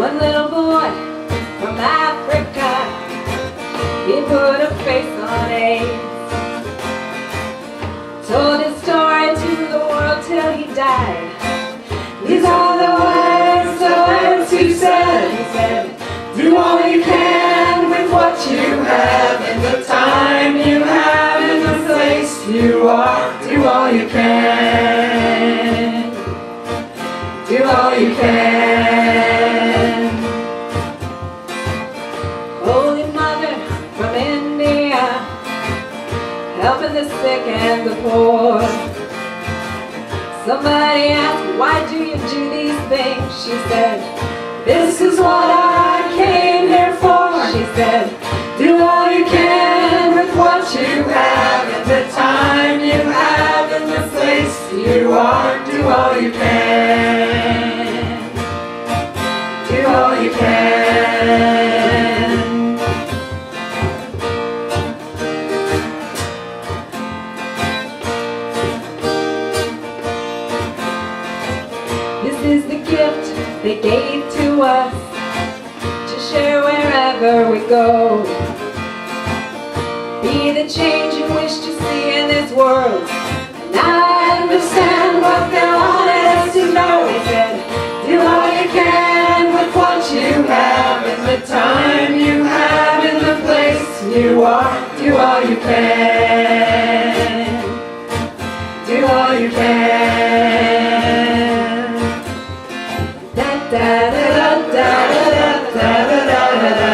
One little boy from Africa, he put a face on AIDS. Told his story to the world till he died. These are the words he said. He said, do all you can with what you have, in the time you have, in the place you are. Do all you can. Do all you can. Holy Mother from India, helping the sick and the poor. Somebody asked, why do you do these things? She said, this is what I came here for. She said, do all you can with what you have, in the time you have, in the place you are. Do all you can. Do all you can. This is the gift they gave to us, to share wherever we go. Be the change you wish to see in this world. And I understand what they wanted us to know. They said, do all you can with what you have, in the time you have, in the place you are. Do all you can. Do all you can. Da da da da da da da da da da.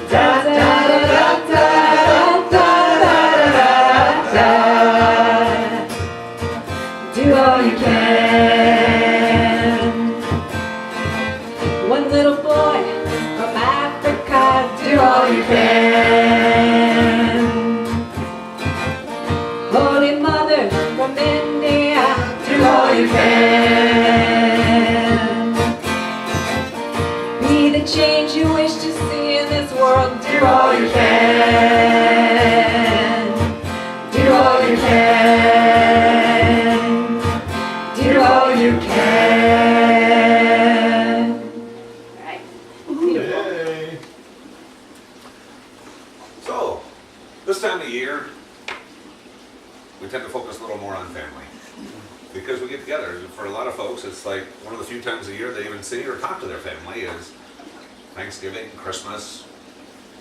Da da da da da da da da. Do all you can. One little boy from Africa, do all you can. Holy Mother from India, do all you can. Be the change you wish to see in this world. Do all you can. Do all you can. Do all you can. All right. Yay. So, this time of year, we tend to focus a little more on family. Because we get together. For a lot of folks, it's like one of the few times a year they even see or talk to their family is Thanksgiving, Christmas,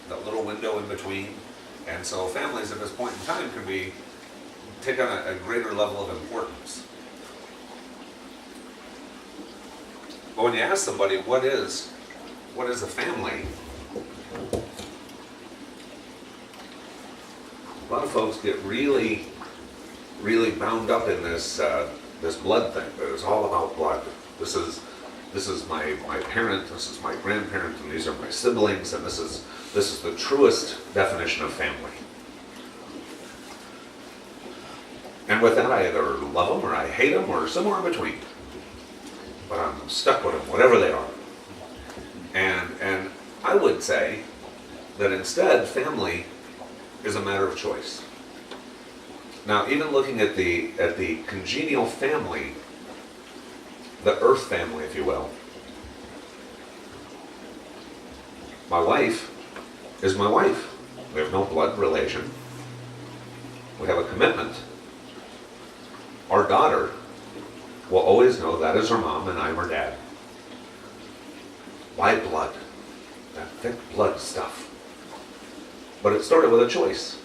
that little window in between. And so families at this point in time can take on a greater level of importance. But when you ask somebody, what is a family? A lot of folks get really bound up in this this blood thing. That it's all about blood. This is my parent. This is my grandparent, and these are my siblings, and this is the truest definition of family. And with that, I either love them or I hate them or somewhere in between. But I'm stuck with them, whatever they are. And I would say that instead, family is a matter of choice. Now, even looking at the congenial family, the earth family, if you will, my wife is my wife. We have no blood relation. We have a commitment. Our daughter will always know that is her mom and I'm her dad. Why blood? That thick blood stuff. But it started with a choice.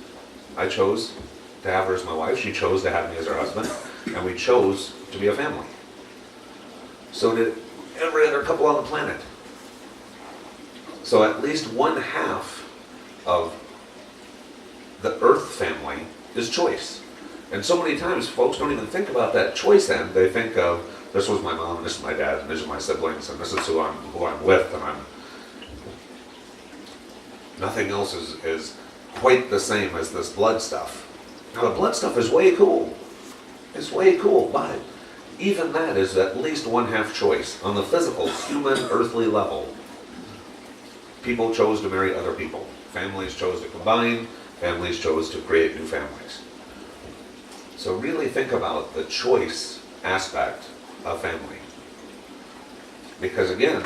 I chose to have her as my wife. She chose to have me as her husband. And we chose to be a family. So did every other couple on the planet. So at least one half of the earth family is choice. And so many times folks don't even think about that choice end. They think of, this was my mom, and this is my dad, and these are my siblings, and this is who I'm with, and nothing else is quite the same as this blood stuff. Now the blood stuff is way cool. It's way cool, but even that is at least one half choice. On the physical, human, earthly level, people chose to marry other people. Families chose to combine. Families chose to create new families. So really think about the choice aspect a family. Because again,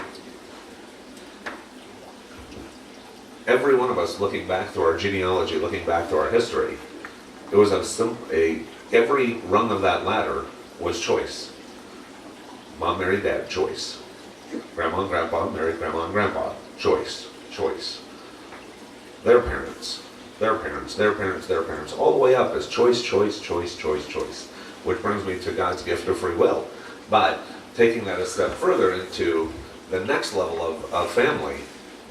every one of us looking back through our genealogy, looking back through our history, it was every rung of that ladder was choice. Mom married dad, choice. Grandma and grandpa married grandma and grandpa, choice, choice. Their parents, their parents, their parents, their parents, all the way up is choice, choice, choice, choice, choice. Which brings me to God's gift of free will. But taking that a step further into the next level of family,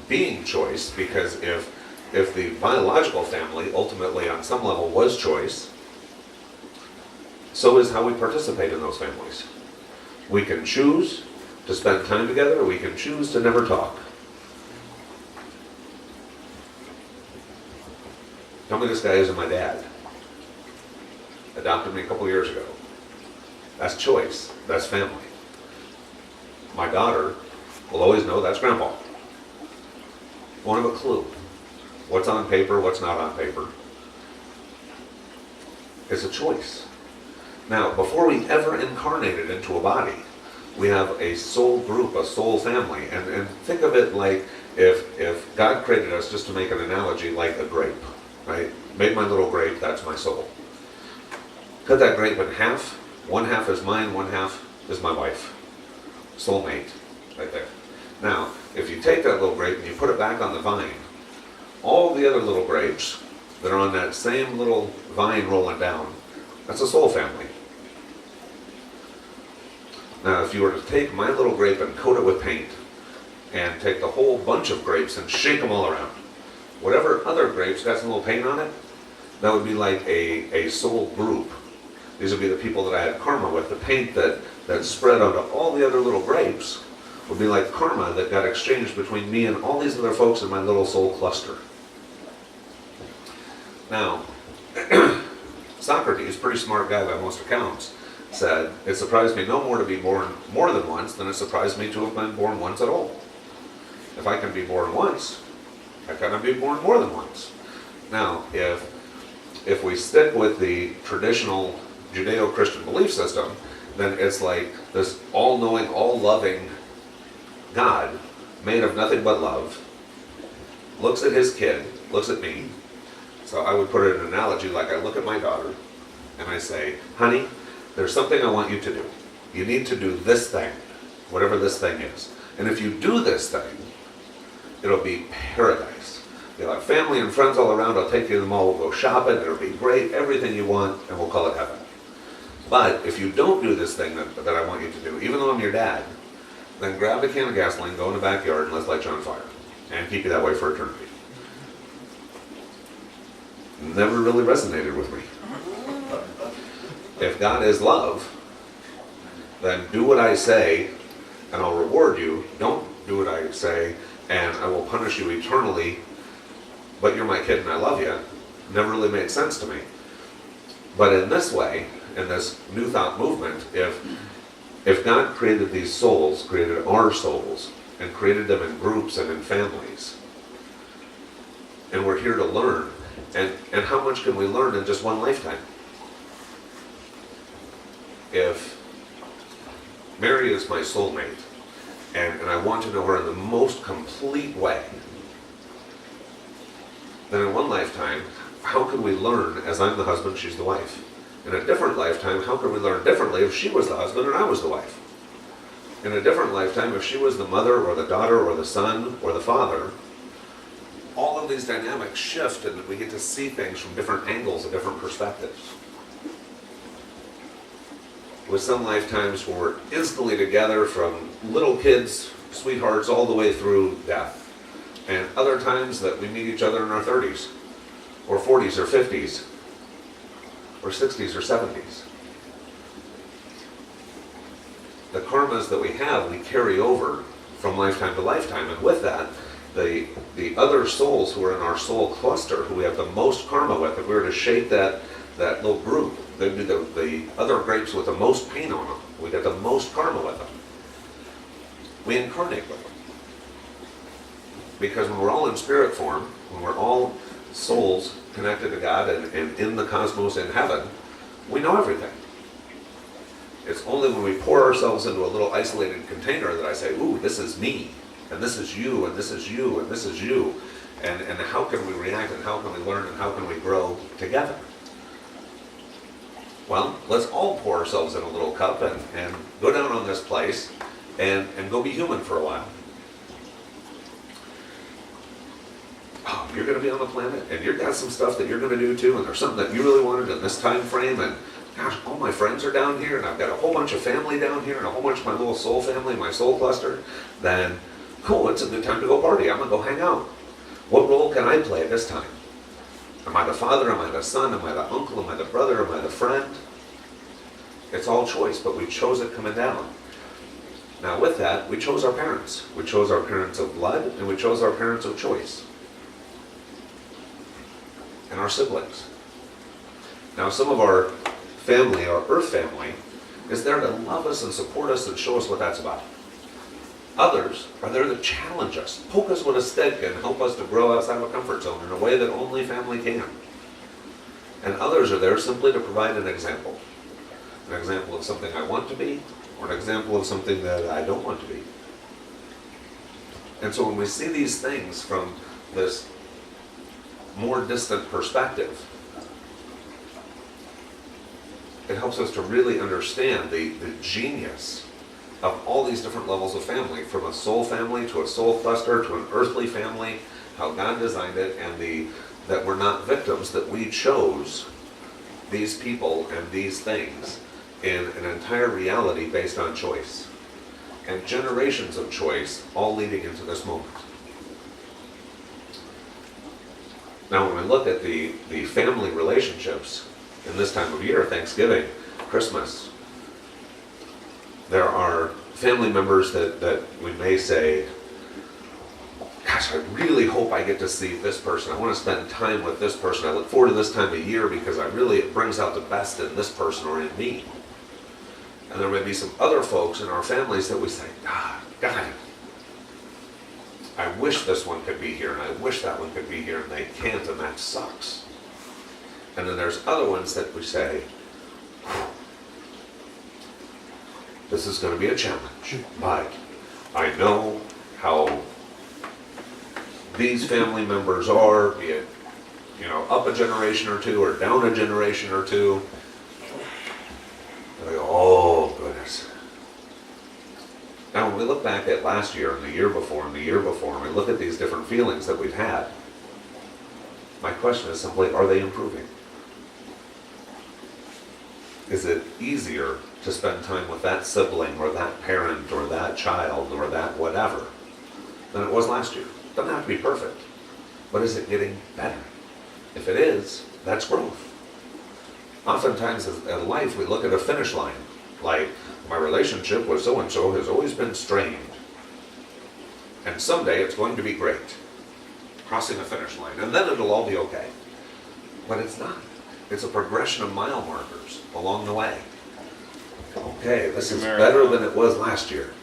being choice, because if the biological family ultimately on some level was choice, so is how we participate in those families. We can choose to spend time together, or we can choose to never talk. Tell me this guy isn't my dad. Adopted me a couple years ago. That's choice. That's family. My daughter will always know that's grandpa. Won't have a clue. What's on paper, what's not on paper. It's a choice. Now, before we ever incarnated into a body, we have a soul group, a soul family. And think of it like if God created us, just to make an analogy, like a grape, right? Made my little grape, that's my soul. Cut that grape in half. One half is mine, one half is my wife. Soulmate, right there. Now, if you take that little grape and you put it back on the vine, all the other little grapes that are on that same little vine rolling down, that's a soul family. Now, if you were to take my little grape and coat it with paint, and take the whole bunch of grapes and shake them all around, whatever other grapes got some little paint on it, that would be like a soul group. These would be the people that I had karma with. The paint that spread onto all the other little grapes would be like karma that got exchanged between me and all these other folks in my little soul cluster. Now, Socrates, pretty smart guy by most accounts, said, it surprised me no more to be born more than once than it surprised me to have been born once at all. If I can be born once, I cannot be born more than once. Now, if we stick with the traditional Judeo-Christian belief system, then it's like this all-knowing, all-loving God, made of nothing but love, looks at his kid, looks at me. So I would put it in an analogy like I look at my daughter and I say, honey, there's something I want you to do. You need to do this thing, whatever this thing is. And if you do this thing, it'll be paradise. You'll have family and friends all around. I'll take you to the mall. We'll go shopping. It'll be great. Everything you want, and we'll call it heaven. But if you don't do this thing that I want you to do, even though I'm your dad, then grab a can of gasoline, go in the backyard, and let's light you on fire. And keep you that way for eternity. Never really resonated with me. If God is love, then do what I say, and I'll reward you. Don't do what I say, and I will punish you eternally, but you're my kid and I love you. Never really made sense to me. But in this way, in this New Thought movement, if God created these souls, created our souls, and created them in groups and in families, and we're here to learn, and how much can we learn in just one lifetime? If Mary is my soulmate, and I want to know her in the most complete way, then in one lifetime, how can we learn as I'm the husband, she's the wife? In a different lifetime, how can we learn differently if she was the husband and I was the wife? In a different lifetime, if she was the mother or the daughter or the son or the father, all of these dynamics shift and we get to see things from different angles and different perspectives. With some lifetimes we're instantly together from little kids, sweethearts, all the way through death. And other times that we meet each other in our 30s, or 40s, or 50s, or 60s, or 70s. The karmas that we have, we carry over from lifetime to lifetime, and with that, the other souls who are in our soul cluster, who we have the most karma with, if we were to shape that little group, they'd be the other grapes with the most pain on them. We get the most karma with them. We incarnate with them. Because when we're all in spirit form, when we're all souls connected to God and in the cosmos in heaven, we know everything. It's only when we pour ourselves into a little isolated container that I say, ooh, this is me, and this is you, and this is you, and this is you. And how can we react, and how can we learn, and how can we grow together? Well, let's all pour ourselves in a little cup and go down on this place and go be human for a while. Oh, you're going to be on the planet, and you've got some stuff that you're going to do too, and there's something that you really wanted in this time frame, and gosh, all my friends are down here, and I've got a whole bunch of family down here, and a whole bunch of my little soul family, my soul cluster. Then, cool, it's a good time to go party. I'm going to go hang out. What role can I play this time? Am I the father? Am I the son? Am I the uncle? Am I the brother? Am I the friend? It's all choice, but we chose it coming down. Now with that, we chose our parents. We chose our parents of blood, and we chose our parents of choice. And our siblings. Now some of our family, our earth family, is there to love us and support us and show us what that's about. Others are there to challenge us, poke us with a stick, and help us to grow outside of a comfort zone in a way that only family can. And others are there simply to provide an example of something I want to be, or an example of something that I don't want to be. And so when we see these things from this more distant perspective, it helps us to really understand the genius of all these different levels of family, from a soul family to a soul cluster to an earthly family, how God designed it, and that we're not victims, that we chose these people and these things in an entire reality based on choice. And generations of choice, all leading into this moment. Now when we look at the family relationships in this time of year, Thanksgiving, Christmas, there are family members that we may say, gosh, I really hope I get to see this person. I want to spend time with this person. I look forward to this time of year because it brings out the best in this person or in me. And there may be some other folks in our families that we say, God, I wish this one could be here, and I wish that one could be here, and they can't, and that sucks. And then there's other ones that we say, this is going to be a challenge, but I know how these family members are, be it, up a generation or two or down a generation or two. And I go, oh goodness. Now when we look back at last year and the year before and the year before, and we look at these different feelings that we've had, my question is simply, are they improving? Is it easier to spend time with that sibling or that parent or that child or that whatever than it was last year? It doesn't have to be perfect, but is it getting better? If it is, that's growth. Oftentimes in life we look at a finish line, like my relationship with so-and-so has always been strained, and someday it's going to be great, crossing a finish line, and then it'll all be okay. But it's not. It's a progression of mile markers along the way. Okay, this is better than it was last year.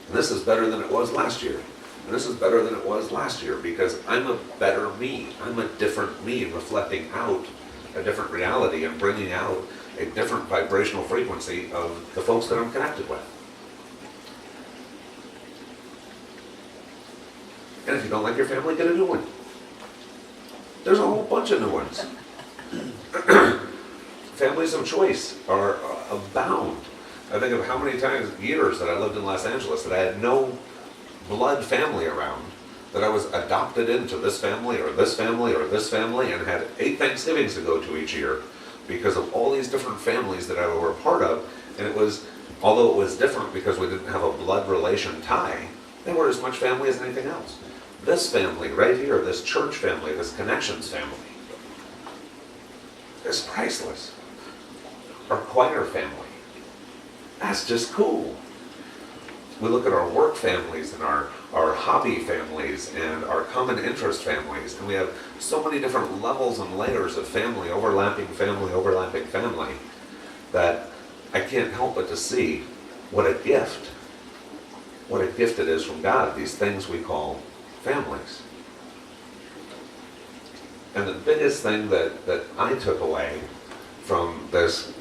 And this is better than it was last year. And this is better than it was last year because I'm a better me. I'm a different me, reflecting out a different reality and bringing out a different vibrational frequency of the folks that I'm connected with. And if you don't like your family, get a new one. There's a whole bunch of new ones. Families of choice are abound. I think of how many years that I lived in Los Angeles that I had no blood family around, that I was adopted into this family or this family or this family and had 8 Thanksgivings to go to each year because of all these different families that I were a part of. And it was, although it was different because we didn't have a blood relation tie, they were as much family as anything else. This family right here, this church family, this connections family, is priceless. Our choir family, that's just cool. We look at our work families and our hobby families and our common interest families, and we have so many different levels and layers of family, overlapping family, that I can't help but to see what a gift it is from God, these things we call families. And the biggest thing that I took away from this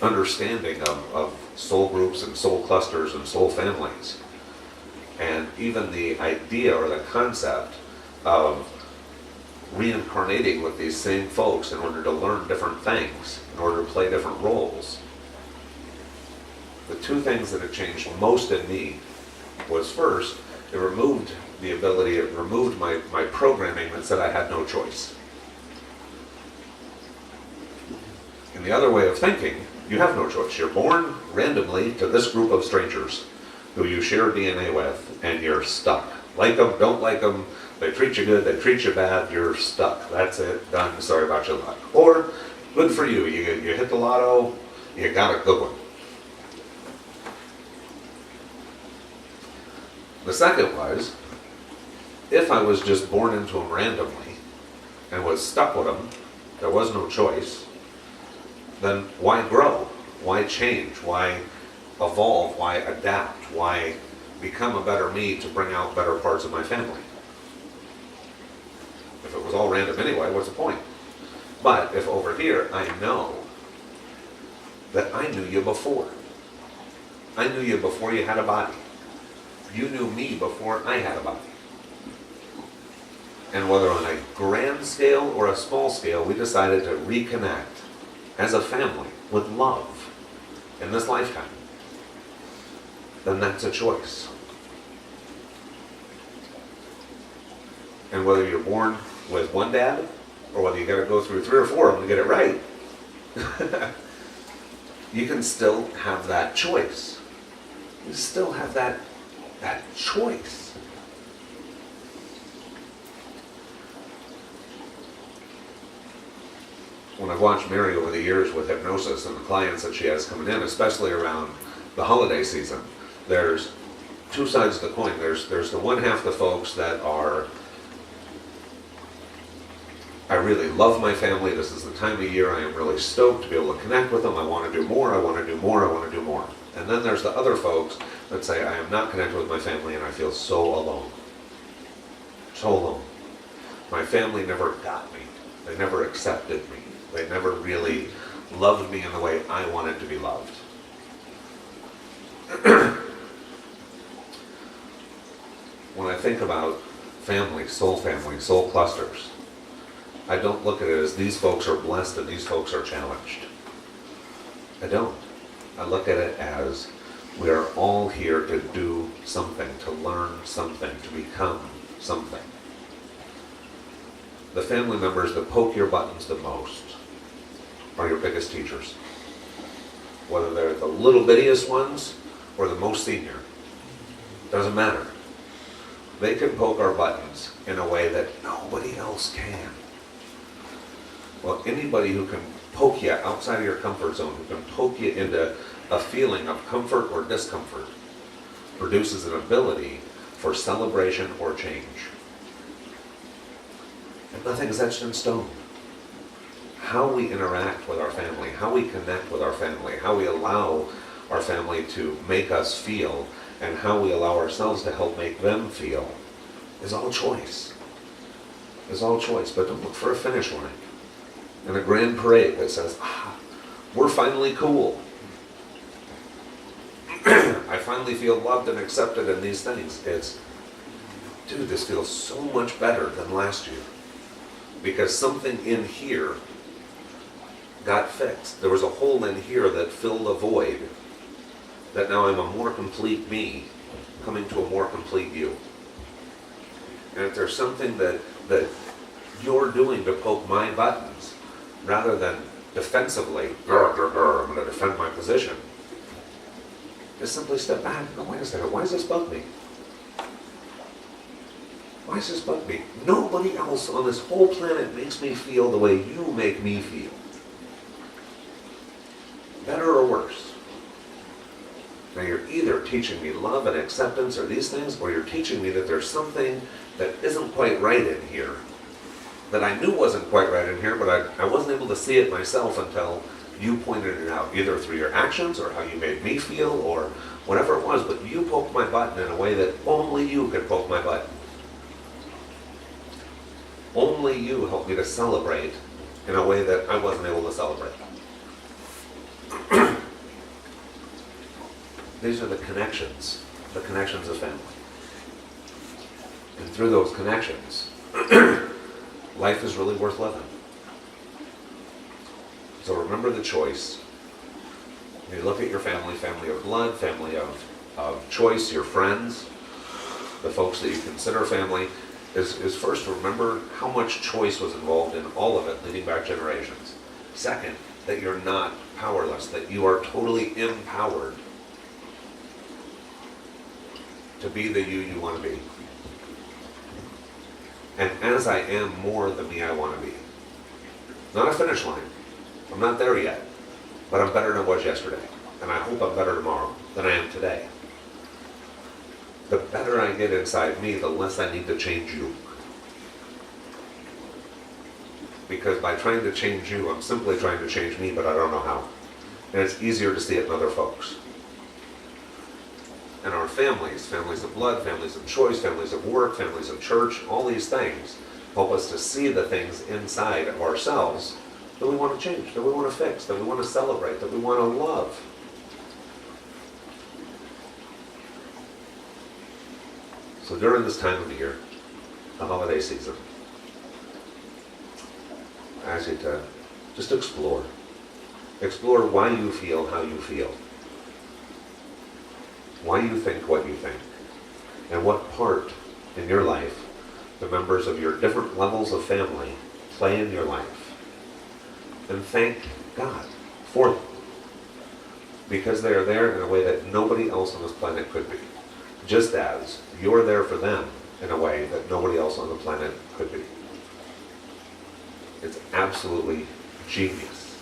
understanding of soul groups and soul clusters and soul families. And even the idea or the concept of reincarnating with these same folks in order to learn different things, in order to play different roles. The two things that have changed most in me was, first, it removed the ability, it removed my programming that said I had no choice. In the other way of thinking, you have no choice. You're born randomly to this group of strangers who you share DNA with, and you're stuck. Like them, don't like them, they treat you good, they treat you bad, you're stuck. That's it, done, sorry about your luck. Or, good for you, you hit the lotto, you got a good one. The second was, if I was just born into them randomly and was stuck with them, there was no choice, then why grow? Why change? Why evolve? Why adapt? Why become a better me to bring out better parts of my family? If it was all random anyway, what's the point? But if over here I know that I knew you before. I knew you before you had a body. You knew me before I had a body. And whether on a grand scale or a small scale, we decided to reconnect as a family with love in this lifetime. Then that's a choice. And whether you're born with one dad, or whether you got to go through 3 or 4 of them to get it right, you can still have that choice. You still have that choice. When I've watched Mary over the years with hypnosis and the clients that she has coming in, especially around the holiday season, there's two sides of the coin. There's the one half the folks that are, I really love my family, this is the time of year I am really stoked to be able to connect with them, I want to do more, I want to do more, I want to do more. And then there's the other folks that say, I am not connected with my family and I feel so alone. So alone. My family never got me. They never accepted me. They never really loved me in the way I wanted to be loved. When I think about family, soul clusters, I don't look at it as these folks are blessed and these folks are challenged. I don't. I look at it as we are all here to do something, to learn something, to become something. The family members that poke your buttons the most are your biggest teachers. Whether they're the little bittiest ones or the most senior. Doesn't matter. They can poke our buttons in a way that nobody else can. Well, anybody who can poke you outside of your comfort zone, who can poke you into a feeling of comfort or discomfort, produces an ability for celebration or change. And nothing is etched in stone. How we interact with our family, how we connect with our family, how we allow our family to make us feel, and how we allow ourselves to help make them feel is all choice. Is all choice. But don't look for a finish line and a grand parade that says, we're finally cool. I finally feel loved and accepted in these things. It's, dude, this feels so much better than last year. Because something in here got fixed. There was a hole in here that filled a void. That now I'm a more complete me coming to a more complete you. And if there's something that you're doing to poke my buttons, rather than defensively, I'm going to defend my position, just simply step back and go, wait a second, why does this bug me? Why does this bug me? Nobody else on this whole planet makes me feel the way you make me feel. Better or worse. Now you're either teaching me love and acceptance or these things, or you're teaching me that there's something that isn't quite right in here, that I knew wasn't quite right in here, but I wasn't able to see it myself until you pointed it out, either through your actions or how you made me feel or whatever it was, but you poked my button in a way that only you could poke my button. Only you helped me to celebrate in a way that I wasn't able to celebrate. these are the connections of family. And through those connections, life is really worth living. So remember the choice. When you look at your family, family of blood, family of choice, your friends, the folks that you consider family, is first remember how much choice was involved in all of it, leading back generations. Second, that you're not powerless, that you are totally empowered to be the you want to be. And as I am more the me I want to be. Not a finish line. I'm not there yet, but I'm better than I was yesterday. And I hope I'm better tomorrow than I am today. The better I get inside me, the less I need to change you. Because by trying to change you, I'm simply trying to change me, but I don't know how. And it's easier to see it in other folks. And our families, families of blood, families of choice, families of work, families of church, all these things help us to see the things inside of ourselves that we want to change, that we want to fix, that we want to celebrate, that we want to love. So during this time of year, the holiday season, I ask you to just explore. Explore why you feel how you feel. Why you think what you think. And what part in your life the members of your different levels of family play in your life. And thank God for them. Because they are there in a way that nobody else on this planet could be. Just as you're there for them in a way that nobody else on the planet could be. It's absolutely genius.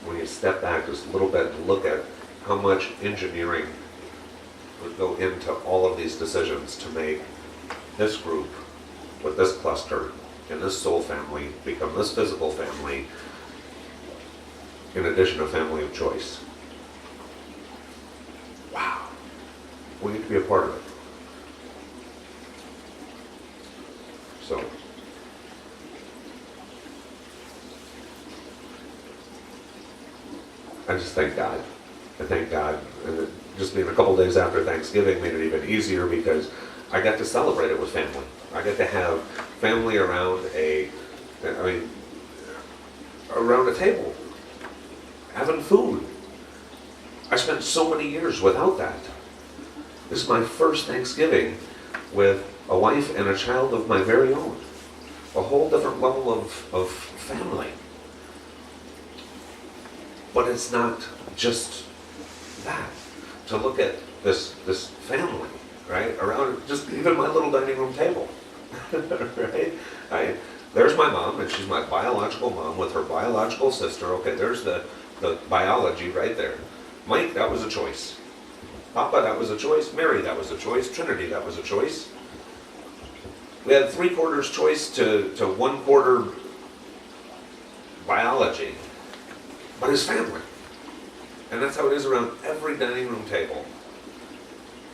When you step back just a little bit and look at how much engineering would go into all of these decisions to make this group with this cluster and this soul family become this physical family, in addition to family of choice. Wow. We get to be a part of it. So, I just thank God. I thank God. And it just being a couple days after Thanksgiving made it even easier because I got to celebrate it with family. I got to have family around around a table, having food. I spent so many years without that. This is my first Thanksgiving with a wife and a child of my very own. A whole different level of family. But it's not just that. To look at this family, right, around just even my little dining room table, right? There's my mom, and she's my biological mom with her biological sister. Okay, there's the biology right there. Mike, that was a choice. Papa, that was a choice. Mary, that was a choice. Trinity, that was a choice. We had 3/4 choice to 1/4 biology, but it's family. And that's how it is around every dining room table,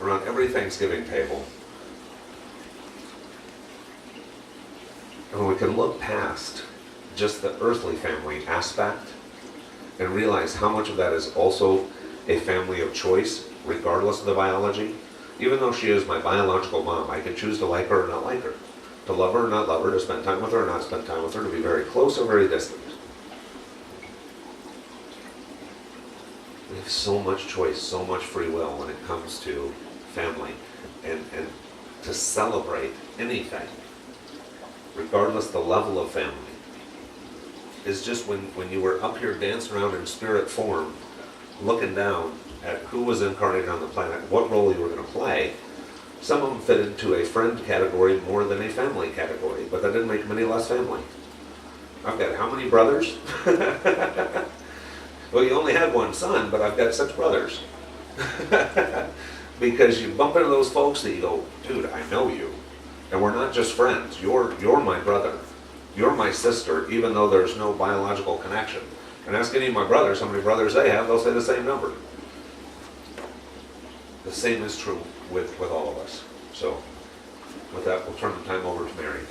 around every Thanksgiving table. And when we can look past just the earthly family aspect and realize how much of that is also a family of choice, regardless of the biology. Even though she is my biological mom, I can choose to like her or not like her, to love her or not love her, to spend time with her or not spend time with her, to be very close or very distant. We have so much choice, so much free will when it comes to family, and to celebrate anything, regardless the level of family, is just when you were up here dancing around in spirit form, looking down at who was incarnated on the planet, what role you were going to play. Some of them fit into a friend category more than a family category, but that didn't make them any less family. I've got how many brothers? Well, you only had one son, but I've got 6 brothers. Because you bump into those folks that you go, dude, I know you. And we're not just friends. You're my brother. You're my sister, even though there's no biological connection. And ask any of my brothers how many brothers they have, they'll say the same number. The same is true with all of us. So, with that, we'll turn the time over to Mary.